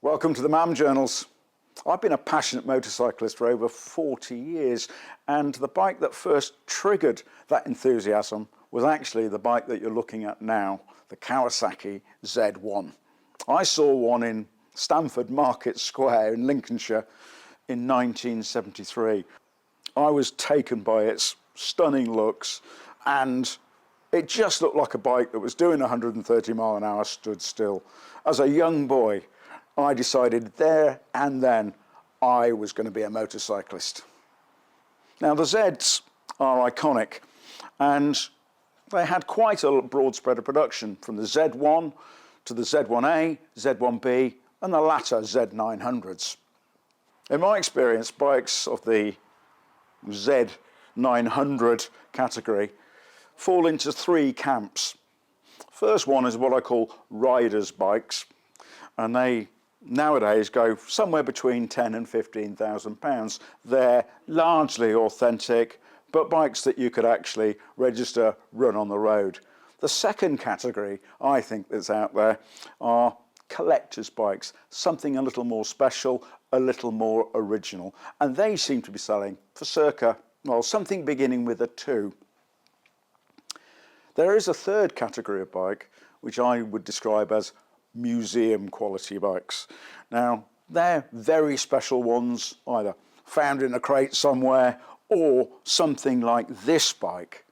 Welcome to the MAM Journals. I've been a passionate motorcyclist for over 40 years, and the bike that first triggered that enthusiasm was actually the bike that you're looking at now, the Kawasaki Z1. I saw one in Stamford Market Square in Lincolnshire in 1973. I was taken by its stunning looks, and it just looked like a bike that was doing 130 mile an hour stood still. As a young boy, I decided there and then I was going to be a motorcyclist. Now the Zs are iconic, and they had quite a broad spread of production, from the Z1 to the Z1A, Z1B and the latter Z900s. In my experience, bikes of the Z900 category fall into three camps. First one is what I call riders' bikes, and they nowadays go somewhere between £10,000 and £15,000. They're largely authentic, but bikes that you could actually register, run on the road. The second category I think that's out there are collectors' bikes, something a little more special, a little more original, and they seem to be selling for circa, well, something beginning with a 2. There is a third category of bike which I would describe as museum quality bikes. Now they're very special ones, either found in a crate somewhere or something like this bike.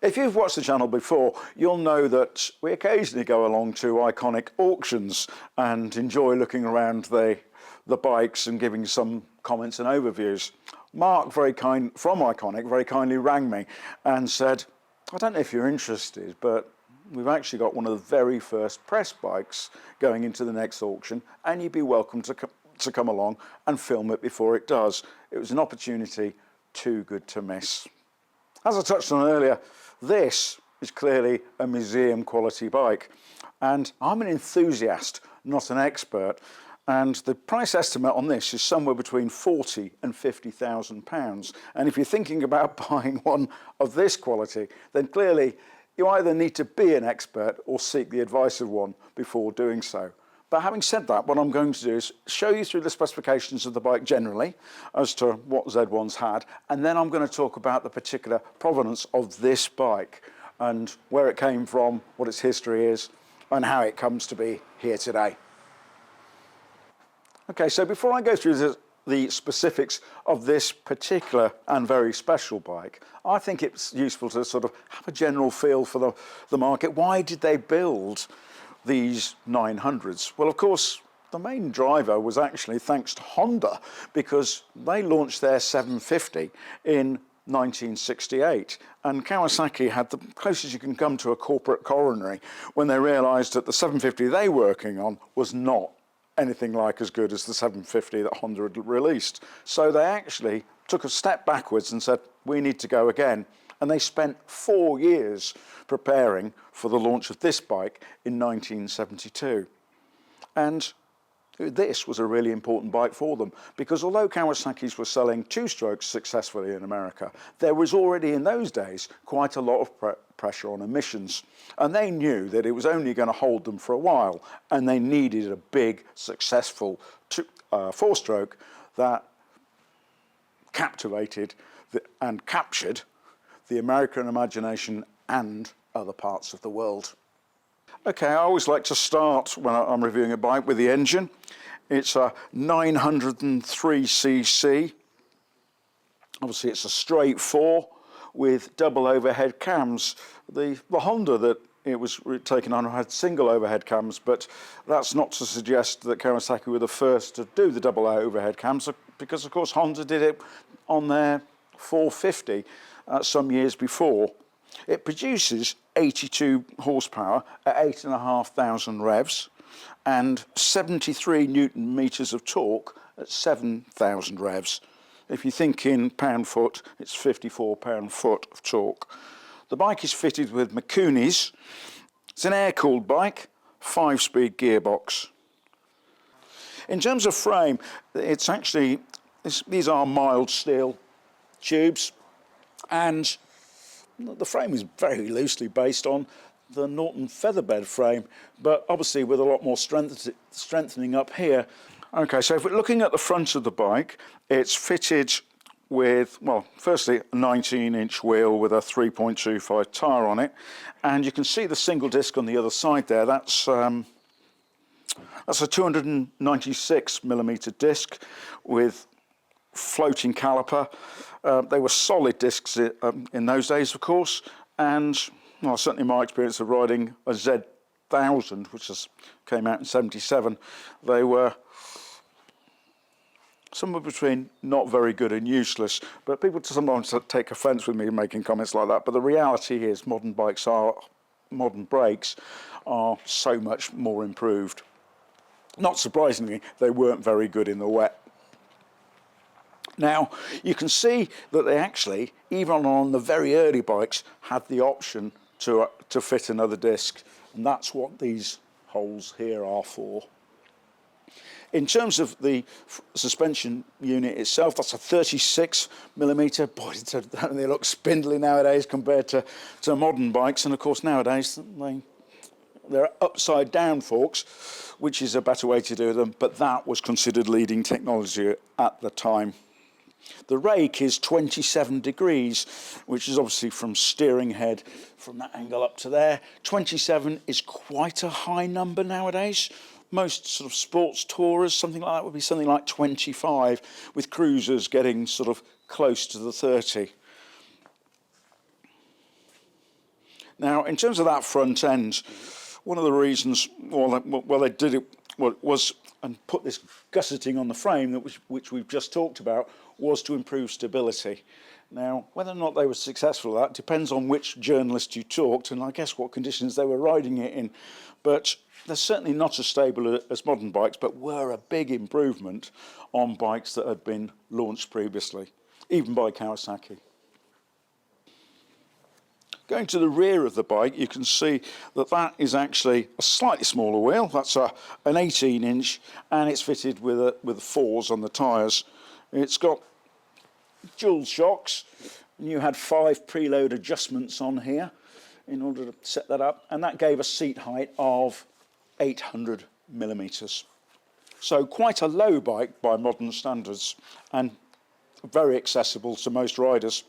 If you've watched the channel before, you'll know that we occasionally go along to Iconic Auctions and enjoy looking around the bikes and giving some comments and overviews. Mark, from Iconic, very kindly rang me and said, I don't know if you're interested, but we've actually got one of the very first press bikes going into the next auction, and you'd be welcome to come along and film it before it does. It was an opportunity too good to miss. As I touched on earlier, this is clearly a museum quality bike, and I'm an enthusiast, not an expert, and the price estimate on this is somewhere between £40,000 and £50,000. And if you're thinking about buying one of this quality, then clearly you either need to be an expert or seek the advice of one before doing so. But having said that, what I'm going to do is show you through the specifications of the bike generally as to what Z1's had, and then I'm going to talk about the particular provenance of this bike and where it came from, what its history is, and how it comes to be here today. Okay, so before I go through the specifics of this particular and very special bike, I think it's useful to sort of have a general feel for the market. Why did they build these 900s? Well, of course, the main driver was actually thanks to Honda, because they launched their 750 in 1968, and Kawasaki had the closest you can come to a corporate coronary when they realised that the 750 they were working on was not anything like as good as the 750 that Honda had released. So they actually took a step backwards and said, we need to go again. And they spent 4 years preparing for the launch of this bike in 1972. And this was a really important bike for them, because although Kawasaki's were selling 2-strokes successfully in America, there was already in those days quite a lot of pressure on emissions, and they knew that it was only going to hold them for a while, and they needed a big, successful 4-stroke that captivated and captured the American imagination and other parts of the world. Okay, I always like to start when I'm reviewing a bike with the engine. It's a 903cc. Obviously it's a straight 4 with double overhead cams. The Honda that it was taken on had single overhead cams, but that's not to suggest that Kawasaki were the first to do the double overhead cams, because of course Honda did it on their 450 some years before. It produces 82 horsepower at 8,500 revs and 73 Newton meters of torque at 7,000 revs. If you think in pound-foot, it's 54 pound-foot of torque. The bike is fitted with Mikuni's. It's an air-cooled bike, 5-speed gearbox. In terms of frame, it's actually, these are mild steel tubes, and the frame is very loosely based on the Norton featherbed frame, but obviously with a lot more strengthening up here. Okay, so if we're looking at the front of the bike, it's fitted with, well, firstly a 19-inch wheel with a 3.25 tyre on it, and you can see the single disc on the other side there. That's a 296mm disc with floating caliper. They were solid discs in those days, of course, and well, certainly my experience of riding a Z1000, which came out in '77, they were somewhere between not very good and useless. But people sometimes take offence with me making comments like that. But the reality is modern brakes are so much more improved. Not surprisingly, they weren't very good in the wet. Now, you can see that they actually, even on the very early bikes, had the option to fit another disc, and that's what these holes here are for. In terms of the suspension unit itself, that's a 36mm. Boy, they look spindly nowadays compared to modern bikes, and of course nowadays they're upside down forks, which is a better way to do them, but that was considered leading technology at the time. The rake is 27 degrees, which is obviously from steering head from that angle up to there. 27 is quite a high number nowadays. Most sort of sports tourers, something like that, would be something like 25, with cruisers getting sort of close to the 30. Now, in terms of that front end, one of the reasons, well they did it was and put this gusseting on the frame, which we've just talked about, was to improve stability. Now, whether or not they were successful at that depends on which journalist you talked, and I guess what conditions they were riding it in. But they're certainly not as stable as modern bikes, but were a big improvement on bikes that had been launched previously, even by Kawasaki. Going to the rear of the bike, you can see that that is actually a slightly smaller wheel. That's an 18-inch, and it's fitted with fours on the tyres. It's got dual shocks, and you had 5 preload adjustments on here in order to set that up, and that gave a seat height of 800mm. So quite a low bike by modern standards, and very accessible to most riders.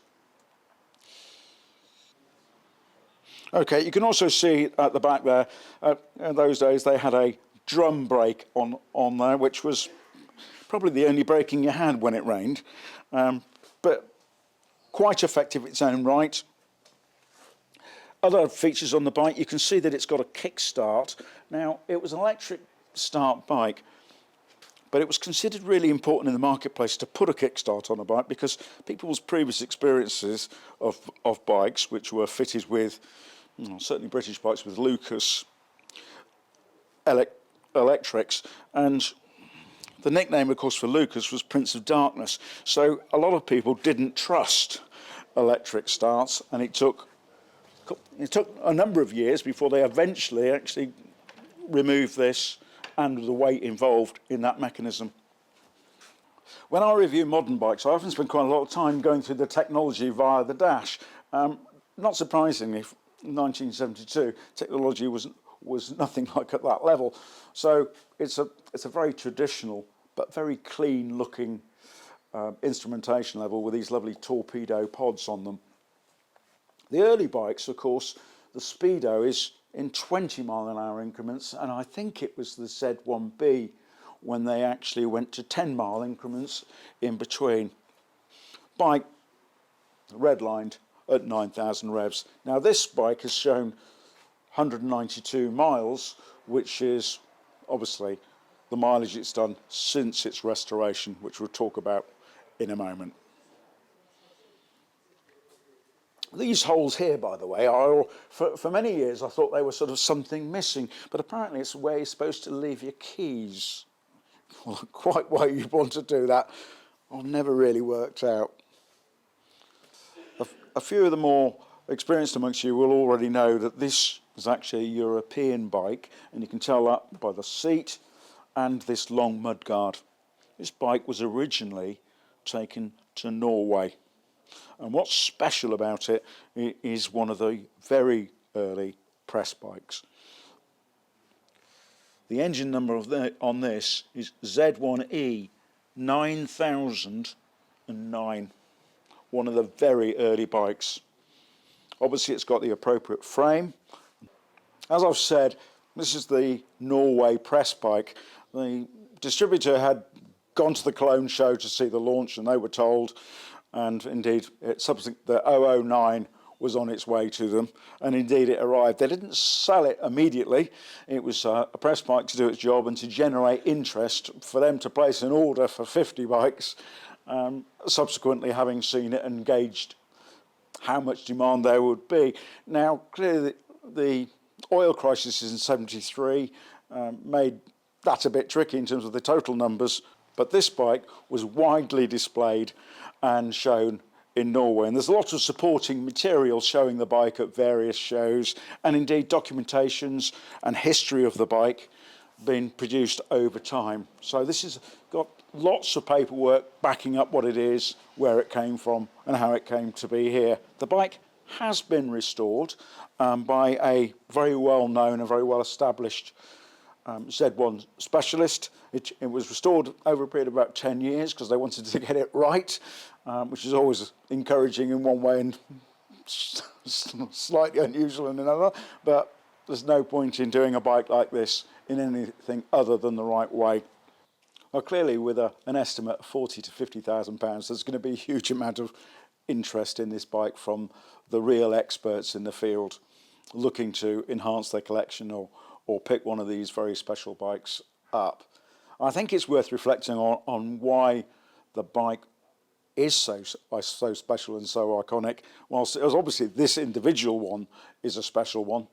Okay, you can also see at the back there, in those days they had a drum brake on there, which was probably the only braking you had when it rained, but quite effective in its own right. Other features on the bike, you can see that it's got a kickstart. Now, it was an electric start bike, but it was considered really important in the marketplace to put a kickstart on a bike because people's previous experiences of bikes, which were fitted with, certainly British bikes with Lucas electrics, and the nickname, of course, for Lucas was Prince of Darkness. So a lot of people didn't trust electric starts, and it took a number of years before they eventually actually removed this and the weight involved in that mechanism. When I review modern bikes, I often spend quite a lot of time going through the technology via the dash. Not surprisingly, in 1972, technology was nothing like at that level. So it's a very traditional but very clean looking instrumentation level with these lovely torpedo pods on them. The early bikes, of course, the speedo is in 20-mile-an-hour increments, and I think it was the Z1B when they actually went to 10-mile increments in between. Bike redlined at 9,000 revs. Now this bike has shown 192 miles, which is obviously the mileage it's done since its restoration, which we'll talk about in a moment. These holes here, by the way, are, for many years I thought they were sort of something missing, but apparently it's where you're supposed to leave your keys. Well, quite why you'd want to do that, I've never really worked out. A few of the more experienced amongst you will already know that this is actually a European bike, and you can tell that by the seat and this long mudguard. This bike was originally taken to Norway. And what's special about it is one of the very early press bikes. The engine number on this is Z1E 9009, one of the very early bikes. Obviously it's got the appropriate frame. As I've said, this is the Norway press bike. The distributor had gone to the Cologne show to see the launch, and they were told, and indeed the 009 was on its way to them, and indeed it arrived. They didn't sell it immediately. It was a press bike to do its job and to generate interest for them to place an order for 50 bikes, subsequently having seen it and gauged how much demand there would be. Now, clearly the oil crisis in '73 made that a bit tricky in terms of the total numbers, but this bike was widely displayed and shown in Norway, and there's a lot of supporting material showing the bike at various shows, and indeed documentations and history of the bike being produced over time. So this has got lots of paperwork backing up what it is, where it came from and how it came to be here. The bike has been restored by a very well known and very well established Z1 specialist. It was restored over a period of about 10 years because they wanted to get it right, which is always encouraging in one way and slightly unusual in another, but there's no point in doing a bike like this in anything other than the right way. Well, clearly with an estimate of £40,000 to £50,000, there's going to be a huge amount of interest in this bike from the real experts in the field looking to enhance their collection or pick one of these very special bikes up. I think it's worth reflecting on why the bike is so special and so iconic, whilst obviously this individual one is a special one.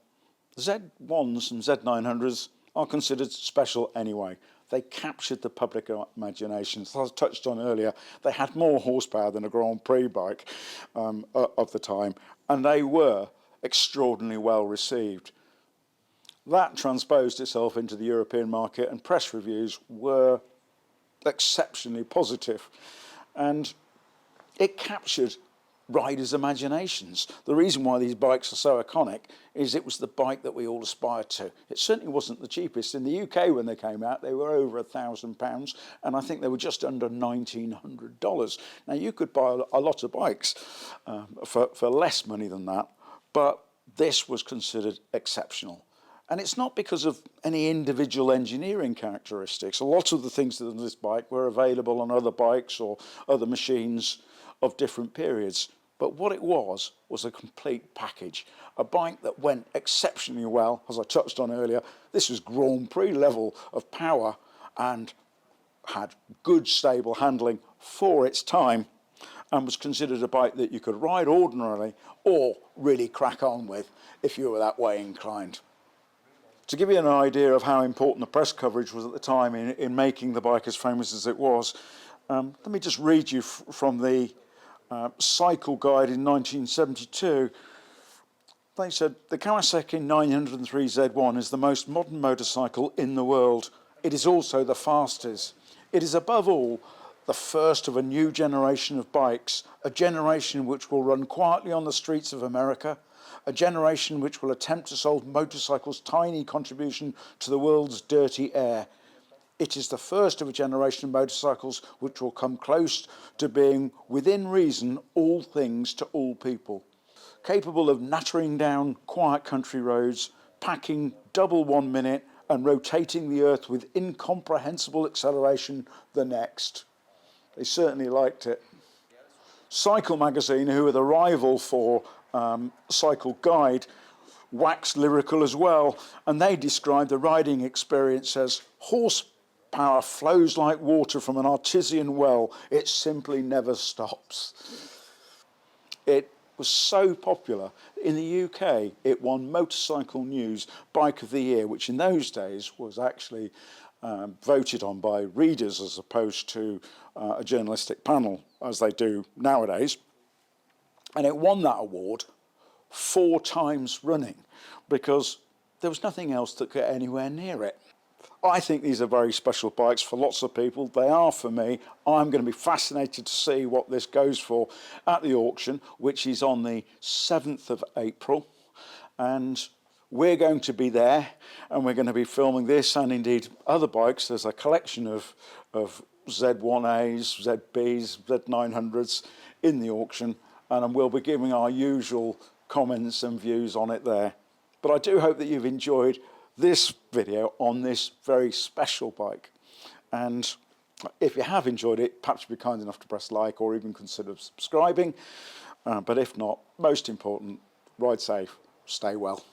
Z1s and Z900s are considered special anyway. They captured the public imagination. As I touched on earlier, they had more horsepower than a Grand Prix bike of the time, and they were extraordinarily well received. That transposed itself into the European market, and press reviews were exceptionally positive, and it captured riders' imaginations. The reason why these bikes are so iconic is it was the bike that we all aspired to. It certainly wasn't the cheapest. In the UK when they came out, they were over £1,000, and I think they were just under $1,900. Now you could buy a lot of bikes for less money than that, but this was considered exceptional. And it's not because of any individual engineering characteristics. A lot of the things on this bike were available on other bikes or other machines of different periods. But what it was a complete package. A bike that went exceptionally well, as I touched on earlier. This was Grand Prix level of power and had good stable handling for its time, and was considered a bike that you could ride ordinarily or really crack on with if you were that way inclined. To give you an idea of how important the press coverage was at the time in making the bike as famous as it was, let me just read you from the Cycle Guide in 1972. They said, the Kawasaki 903 Z1 is the most modern motorcycle in the world. It is also the fastest. It is above all the first of a new generation of bikes, a generation which will run quietly on the streets of America, a generation which will attempt to solve motorcycles' tiny contribution to the world's dirty air. It is the first of a generation of motorcycles which will come close to being, within reason, all things to all people. Capable of nattering down quiet country roads, packing double 1 minute and rotating the earth with incomprehensible acceleration the next. They certainly liked it. Cycle magazine, who are the rival for Cycle Guide, waxed lyrical as well, and they described the riding experience as horsepower flows like water from an artesian well. It simply never stops. It was so popular. In the UK, it won Motorcycle News Bike of the Year, which in those days was actually voted on by readers as opposed to a journalistic panel, as they do nowadays. And it won that award 4 times running because there was nothing else that got anywhere near it. I think these are very special bikes for lots of people. They are for me. I'm going to be fascinated to see what this goes for at the auction, which is on the 7th of April. And we're going to be there, and we're going to be filming this and indeed other bikes. There's a collection of Z1As, ZBs, Z900s in the auction, and we'll be giving our usual comments and views on it there. But I do hope that you've enjoyed this video on this very special bike. And if you have enjoyed it, perhaps be kind enough to press like or even consider subscribing. But if not, most important, ride safe, stay well.